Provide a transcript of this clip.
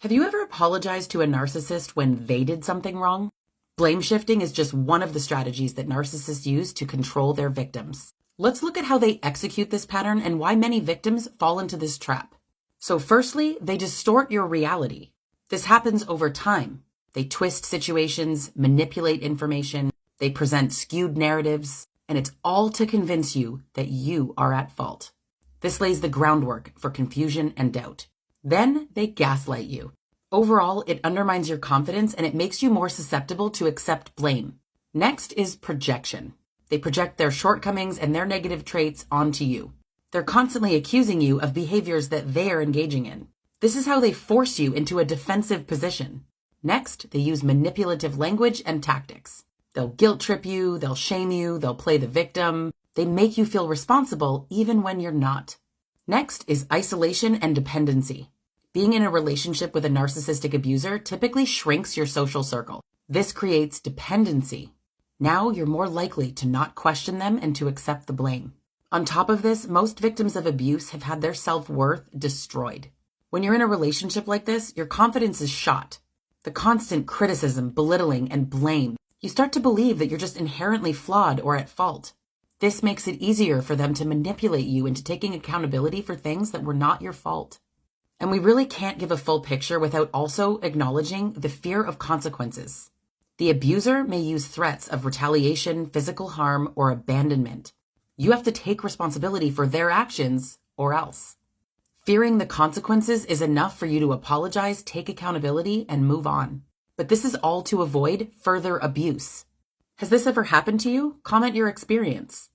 Have you ever apologized to a narcissist when they did something wrong? Blame shifting is just one of the strategies that narcissists use to control their victims. Let's look at how they execute this pattern and why many victims fall into this trap. So firstly, they distort your reality. This happens over time. They twist situations, manipulate information, they present skewed narratives, and it's all to convince you that you are at fault. This lays the groundwork for confusion and doubt. Then they gaslight you. Overall, it undermines your confidence and it makes you more susceptible to accept blame. Next is projection. They project their shortcomings and their negative traits onto you. They're constantly accusing you of behaviors that they are engaging in. This is how they force you into a defensive position. Next, they use manipulative language and tactics. They'll guilt trip you, they'll shame you, they'll play the victim. They make you feel responsible even when you're not. Next is isolation and dependency. Being in a relationship with a narcissistic abuser typically shrinks your social circle. This creates dependency. Now you're more likely to not question them and to accept the blame. On top of this, most victims of abuse have had their self-worth destroyed. When you're in a relationship like this, your confidence is shot. The constant criticism, belittling, and blame. You start to believe that you're just inherently flawed or at fault. This makes it easier for them to manipulate you into taking accountability for things that were not your fault. And we really can't give a full picture without also acknowledging the fear of consequences. The abuser may use threats of retaliation, physical harm, or abandonment. You have to take responsibility for their actions or else. Fearing the consequences is enough for you to apologize, take accountability, and move on. But this is all to avoid further abuse. Has this ever happened to you? Comment your experience.